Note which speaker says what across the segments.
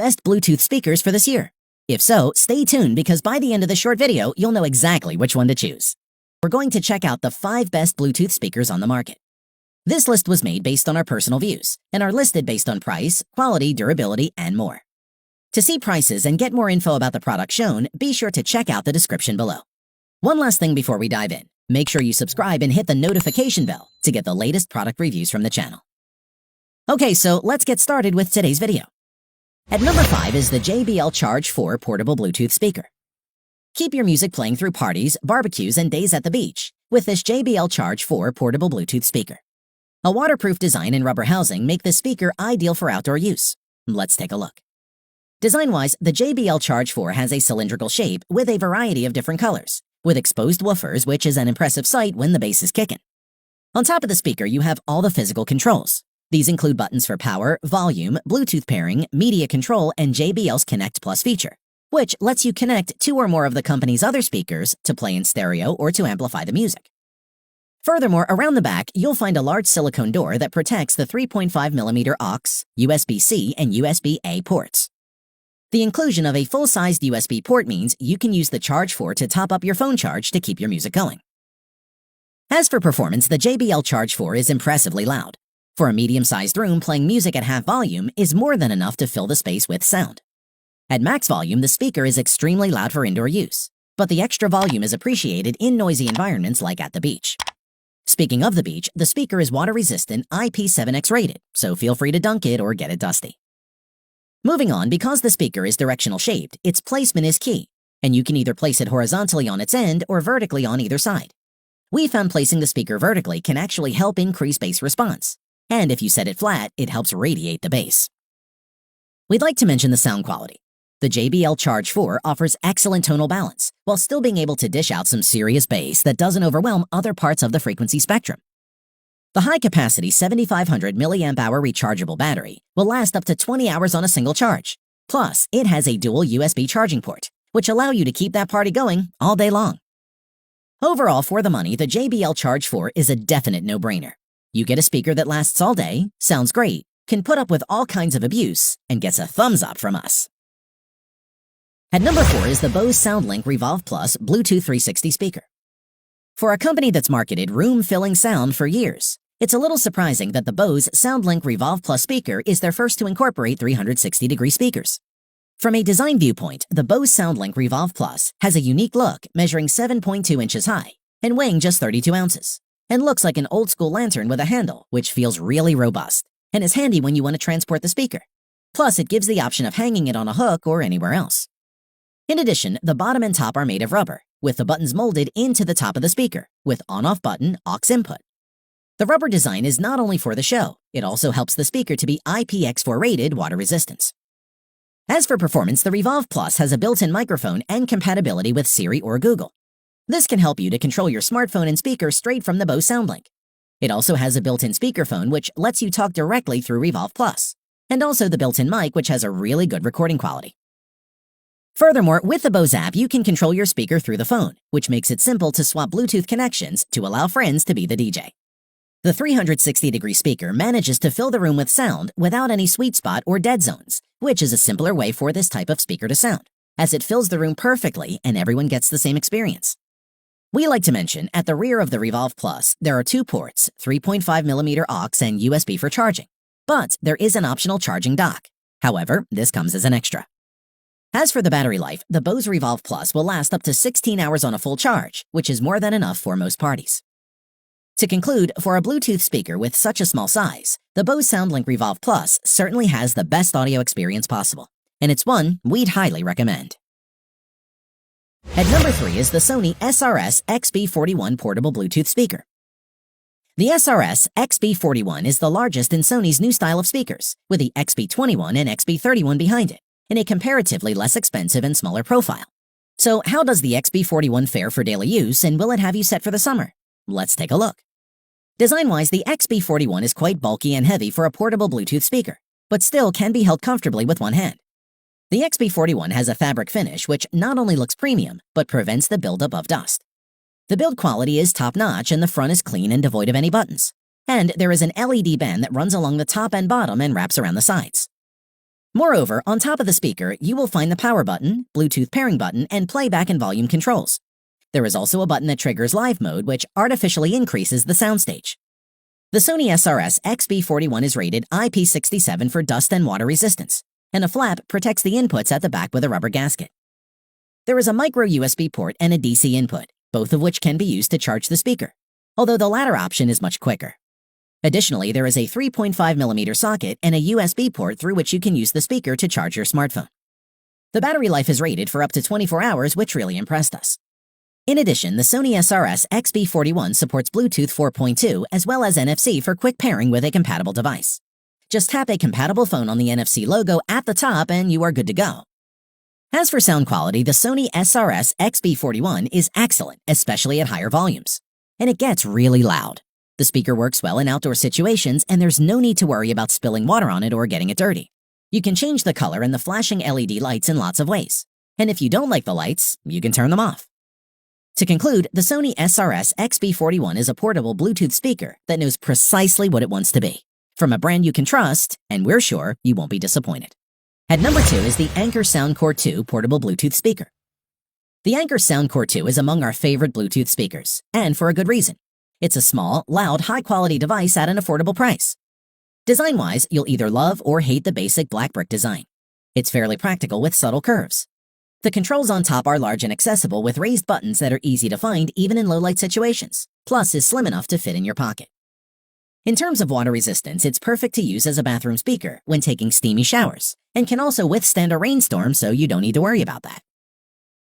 Speaker 1: best Bluetooth speakers for this year. If so, stay tuned because by the end of the short video, you'll know exactly which one to choose. We're going to check out the 5 best Bluetooth speakers on the market. This list was made based on our personal views and are listed based on price, quality, durability, and more. To see prices and get more info about the product shown, be sure to check out the description below. One last thing before we dive in. Make sure you subscribe and hit the notification bell to get the latest product reviews from the channel. Okay, so let's get started with today's video. At number 5 is the JBL Charge 4 portable Bluetooth speaker. Keep your music playing through parties, barbecues, and days at the beach with this JBL Charge 4 portable Bluetooth speaker. A waterproof design and rubber housing make this speaker ideal for outdoor use. Let's take a look. Design-wise, the JBL Charge 4 has a cylindrical shape with a variety of different colors, with exposed woofers, which is an impressive sight when the bass is kicking. On top of the speaker, you have all the physical controls. These include buttons for power, volume, Bluetooth pairing, media control, and JBL's Connect Plus feature, which lets you connect 2 or more of the company's other speakers to play in stereo or to amplify the music. Furthermore, around the back, you'll find a large silicone door that protects the 3.5mm aux, USB-C, and USB-A ports. The inclusion of a full-sized USB port means you can use the Charge 4 to top up your phone charge to keep your music going. As for performance, the JBL Charge 4 is impressively loud. For a medium-sized room, playing music at half volume is more than enough to fill the space with sound. At max volume, the speaker is extremely loud for indoor use, but the extra volume is appreciated in noisy environments like at the beach. Speaking of the beach, the speaker is water-resistant IP7X rated, so feel free to dunk it or get it dusty. Moving on, because the speaker is directional shaped, its placement is key, and you can either place it horizontally on its end or vertically on either side. We found placing the speaker vertically can actually help increase bass response, and if you set it flat, it helps radiate the bass. We'd like to mention the sound quality. The JBL Charge 4 offers excellent tonal balance, while still being able to dish out some serious bass that doesn't overwhelm other parts of the frequency spectrum. The high-capacity 7500 mAh rechargeable battery will last up to 20 hours on a single charge. Plus, it has a dual USB charging port, which allow you to keep that party going all day long. Overall, for the money, the JBL Charge 4 is a definite no-brainer. You get a speaker that lasts all day, sounds great, can put up with all kinds of abuse, and gets a thumbs up from us. At number 4 is the Bose SoundLink Revolve Plus Bluetooth 360 speaker. For a company that's marketed room-filling sound for years, it's a little surprising that the Bose SoundLink Revolve Plus speaker is their first to incorporate 360-degree speakers. From a design viewpoint, the Bose SoundLink Revolve Plus has a unique look, measuring 7.2 inches high and weighing just 32 ounces. And looks like an old-school lantern with a handle, which feels really robust, and is handy when you want to transport the speaker. Plus, it gives the option of hanging it on a hook or anywhere else. In addition, the bottom and top are made of rubber, with the buttons molded into the top of the speaker, with on-off button, aux input. The rubber design is not only for the show, it also helps the speaker to be IPX4 rated water resistance. As for performance, the Revolve Plus has a built-in microphone and compatibility with Siri or Google. This can help you to control your smartphone and speaker straight from the Bose SoundLink. It also has a built-in speakerphone which lets you talk directly through Revolve Plus, and also the built-in mic which has a really good recording quality. Furthermore, with the Bose app, you can control your speaker through the phone, which makes it simple to swap Bluetooth connections to allow friends to be the DJ. The 360-degree speaker manages to fill the room with sound without any sweet spot or dead zones, which is a simpler way for this type of speaker to sound, as it fills the room perfectly and everyone gets the same experience. We like to mention, at the rear of the Revolve Plus, there are 2 ports, 3.5mm aux and USB for charging, but there is an optional charging dock. However, this comes as an extra. As for the battery life, the Bose Revolve Plus will last up to 16 hours on a full charge, which is more than enough for most parties. To conclude, for a Bluetooth speaker with such a small size, the Bose SoundLink Revolve Plus certainly has the best audio experience possible, and it's one we'd highly recommend. At number 3 is the Sony SRS XB41 portable Bluetooth speaker. The SRS XB41 is the largest in Sony's new style of speakers, with the XB21 and XB31 behind it, in a comparatively less expensive and smaller profile. So how does the XB41 fare for daily use, and will it have you set for the summer? Let's take a look. Design-wise, the XB41 is quite bulky and heavy for a portable Bluetooth speaker, but still can be held comfortably with one hand. The XB41 has a fabric finish which not only looks premium, but prevents the buildup of dust. The build quality is top-notch and the front is clean and devoid of any buttons. And there is an LED band that runs along the top and bottom and wraps around the sides. Moreover, on top of the speaker, you will find the power button, Bluetooth pairing button, and playback and volume controls. There is also a button that triggers live mode, which artificially increases the soundstage. The Sony SRS XB41 is rated IP67 for dust and water resistance, and a flap protects the inputs at the back with a rubber gasket. There is a micro USB port and a DC input, both of which can be used to charge the speaker, although the latter option is much quicker. Additionally, there is a 3.5mm socket and a USB port through which you can use the speaker to charge your smartphone. The battery life is rated for up to 24 hours, which really impressed us. In addition, the Sony SRS XB41 supports Bluetooth 4.2 as well as NFC for quick pairing with a compatible device. Just tap a compatible phone on the NFC logo at the top and you are good to go. As for sound quality, the Sony SRS XB41 is excellent, especially at higher volumes. And it gets really loud. The speaker works well in outdoor situations and there's no need to worry about spilling water on it or getting it dirty. You can change the color and the flashing LED lights in lots of ways. And if you don't like the lights, you can turn them off. To conclude, the Sony SRS XB41 is a portable Bluetooth speaker that knows precisely what it wants to be, from a brand you can trust, and we're sure you won't be disappointed. At number 2 is the Anker Soundcore 2 portable Bluetooth speaker. The Anker Soundcore 2 is among our favorite Bluetooth speakers, and for a good reason. It's a small, loud, high-quality device at an affordable price. Design-wise, you'll either love or hate the basic black brick design. It's fairly practical with subtle curves. The controls on top are large and accessible with raised buttons that are easy to find even in low-light situations, plus is slim enough to fit in your pocket. In terms of water resistance, it's perfect to use as a bathroom speaker when taking steamy showers, and can also withstand a rainstorm so you don't need to worry about that.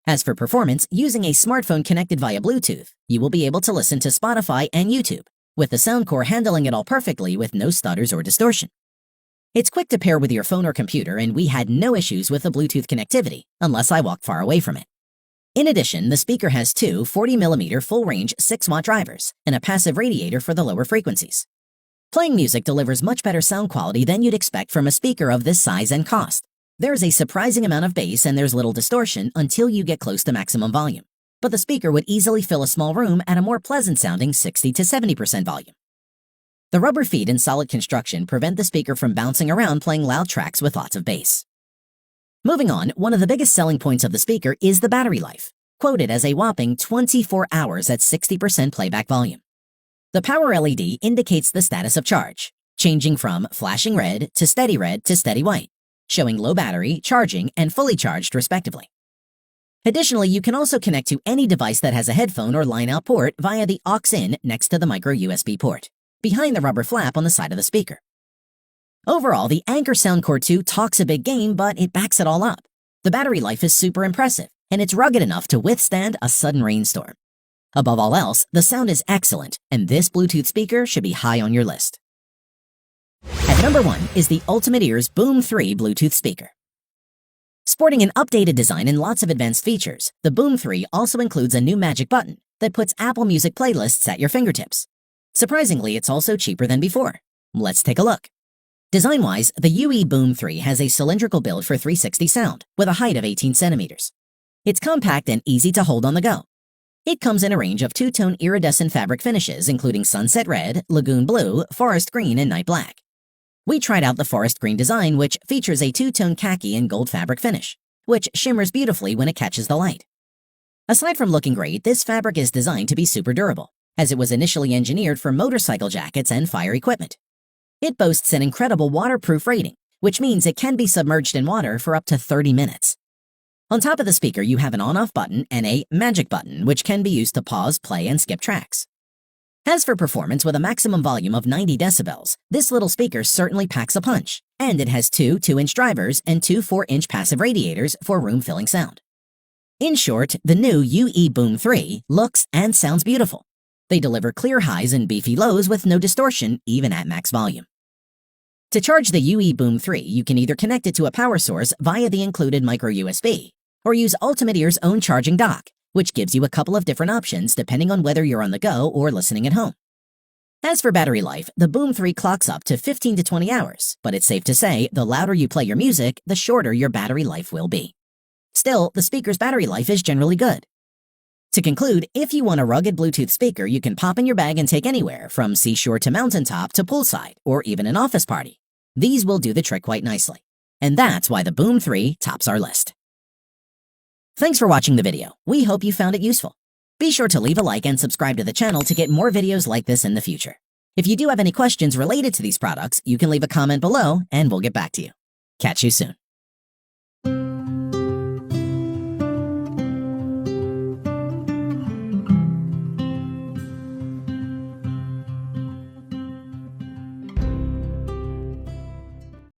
Speaker 1: As for performance, using a smartphone connected via Bluetooth, you will be able to listen to Spotify and YouTube, with the Soundcore handling it all perfectly with no stutters or distortion. It's quick to pair with your phone or computer, and we had no issues with the Bluetooth connectivity, unless I walked far away from it. In addition, the speaker has two 40mm full-range 6-watt drivers and a passive radiator for the lower frequencies. Playing music delivers much better sound quality than you'd expect from a speaker of this size and cost. There's a surprising amount of bass and there's little distortion until you get close to maximum volume, but the speaker would easily fill a small room at a more pleasant-sounding 60 to 70% volume. The rubber feet and solid construction prevent the speaker from bouncing around playing loud tracks with lots of bass. Moving on, one of the biggest selling points of the speaker is the battery life, quoted as a whopping 24 hours at 60% playback volume. The power LED indicates the status of charge, changing from flashing red to steady white, showing low battery, charging, and fully charged respectively. Additionally, you can also connect to any device that has a headphone or line-out port via the aux-in next to the micro USB port, behind the rubber flap on the side of the speaker. Overall, the Anker Soundcore 2 talks a big game, but it backs it all up. The battery life is super impressive, and it's rugged enough to withstand a sudden rainstorm. Above all else, the sound is excellent, and this Bluetooth speaker should be high on your list. At number 1 is the Ultimate Ears Boom 3 Bluetooth speaker. Sporting an updated design and lots of advanced features, the Boom 3 also includes a new magic button that puts Apple Music playlists at your fingertips. Surprisingly, it's also cheaper than before. Let's take a look. Design-wise, the UE Boom 3 has a cylindrical build for 360 sound with a height of 18 centimeters. It's compact and easy to hold on the go. It comes in a range of two-tone iridescent fabric finishes including sunset red, lagoon blue, forest green, and night black. We tried out the forest green design, which features a two-tone khaki and gold fabric finish, which shimmers beautifully when it catches the light. Aside from looking great, this fabric is designed to be super durable, as it was initially engineered for motorcycle jackets and fire equipment. It boasts an incredible waterproof rating, which means it can be submerged in water for up to 30 minutes. On top of the speaker, you have an on-off button and a magic button, which can be used to pause, play, and skip tracks. As for performance, with a maximum volume of 90 decibels, this little speaker certainly packs a punch, and it has two 2-inch drivers and two 4-inch passive radiators for room-filling sound. In short, the new UE Boom 3 looks and sounds beautiful. They deliver clear highs and beefy lows with no distortion, even at max volume. To charge the UE Boom 3, you can either connect it to a power source via the included micro USB, or use Ultimate Ear's own charging dock, which gives you a couple of different options depending on whether you're on the go or listening at home. As for battery life, the Boom 3 clocks up to 15 to 20 hours, but it's safe to say the louder you play your music, the shorter your battery life will be. Still, the speaker's battery life is generally good. To conclude, if you want a rugged Bluetooth speaker you can pop in your bag and take anywhere, from seashore to mountaintop to poolside, or even an office party, these will do the trick quite nicely. And that's why the Boom 3 tops our list. Thanks for watching the video. We hope you found it useful. Be sure to leave a like and subscribe to the channel to get more videos like this in the future. If you do have any questions related to these products, you can leave a comment below and we'll get back to you. Catch you soon.